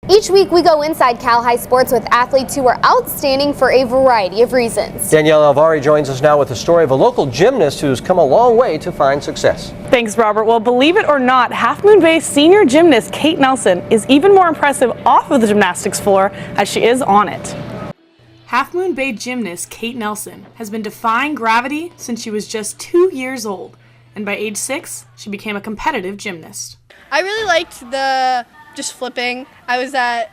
Each week we go inside Cal High sports with athletes who are outstanding for a variety of reasons. Danielle Alvari joins us now with the story of a local gymnast who's come a long way to find success. Thanks, Robert. Well, believe it or not, Half Moon Bay senior gymnast Kate Nelson is even more impressive off of the gymnastics floor as she is on it. Half Moon Bay gymnast Kate Nelson has been defying gravity since she was just 2 years old, and by age 6, she became a competitive gymnast. I really liked the just flipping. I was that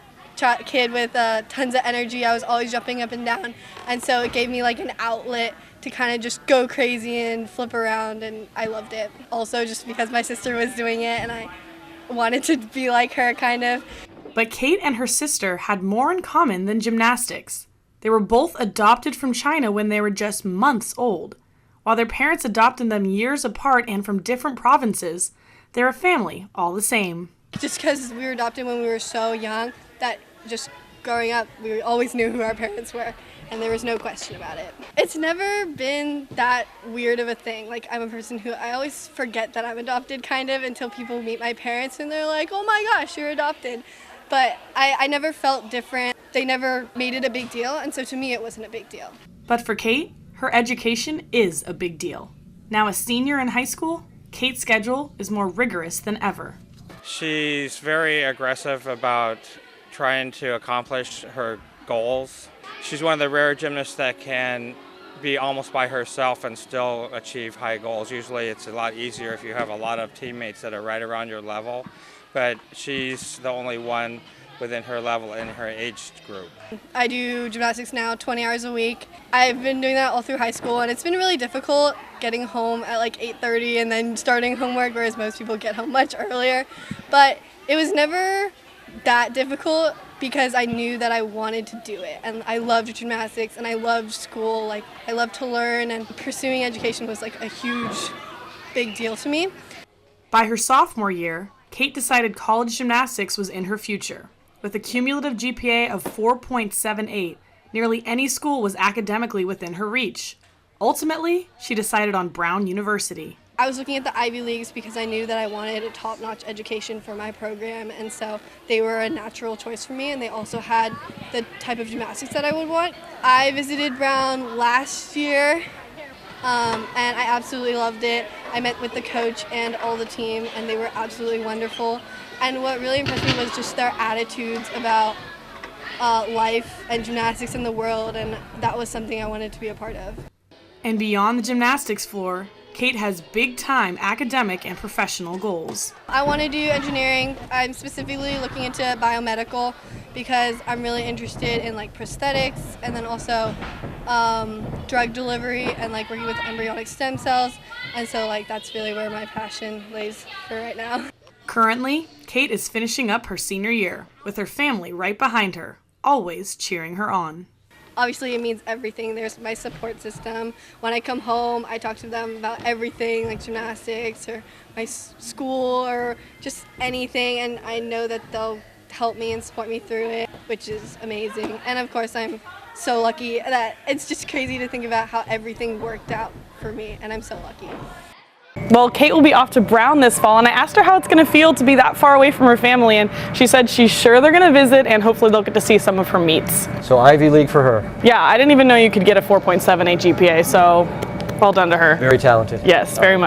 kid with tons of energy. I was always jumping up and down, and so it gave me like an outlet to kind of just go crazy and flip around, and I loved it. Also just because my sister was doing it and I wanted to be like her kind of. But Kate and her sister had more in common than gymnastics. They were both adopted from China when they were just months old. While their parents adopted them years apart and from different provinces, they're a family all the same. Just because we were adopted when we were so young, that just growing up, we always knew who our parents were, and there was no question about it. It's never been that weird of a thing. Like, I'm a person who, I always forget that I'm adopted kind of until people meet my parents and they're like, oh my gosh, you're adopted. But I never felt different. They never made it a big deal, and so to me it wasn't a big deal. But for Kate, her education is a big deal. Now a senior in high school, Kate's schedule is more rigorous than ever. She's very aggressive about trying to accomplish her goals. She's one of the rare gymnasts that can be almost by herself and still achieve high goals. Usually it's a lot easier if you have a lot of teammates that are right around your level, but she's the only one within her level in her age group. I do gymnastics now 20 hours a week. I've been doing that all through high school, and it's been really difficult getting home at like 8:30 and then starting homework, whereas most people get home much earlier. But it was never that difficult because I knew that I wanted to do it, and I loved gymnastics and I loved school. Like, I loved to learn, and pursuing education was like a huge, big deal to me. By her sophomore year, Kate decided college gymnastics was in her future. With a cumulative GPA of 4.78, nearly any school was academically within her reach. Ultimately, she decided on Brown University. I was looking at the Ivy Leagues because I knew that I wanted a top-notch education for my program, and so they were a natural choice for me, and they also had the type of gymnastics that I would want. I visited Brown last year, and I absolutely loved it. I met with the coach and all the team, and they were absolutely wonderful. And what really impressed me was just their attitudes about life and gymnastics in the world, and that was something I wanted to be a part of. And beyond the gymnastics floor, Kate has big-time academic and professional goals. I want to do engineering. I'm specifically looking into biomedical because I'm really interested in like prosthetics, and then also drug delivery and like working with embryonic stem cells. And so like that's really where my passion lays for right now. Currently, Kate is finishing up her senior year with her family right behind her, always cheering her on. Obviously, it means everything. There's my support system. When I come home, I talk to them about everything, like gymnastics or my school or just anything, and I know that they'll help me and support me through it, which is amazing. And of course, I'm so lucky that it's just crazy to think about how everything worked out for me, and I'm so lucky. Well, Kate will be off to Brown this fall, and I asked her how it's going to feel to be that far away from her family, and she said she's sure they're going to visit, and hopefully they'll get to see some of her meets. So Ivy League for her. Yeah, I didn't even know you could get a 4.78 GPA, so well done to her. Very talented. Yes, very much.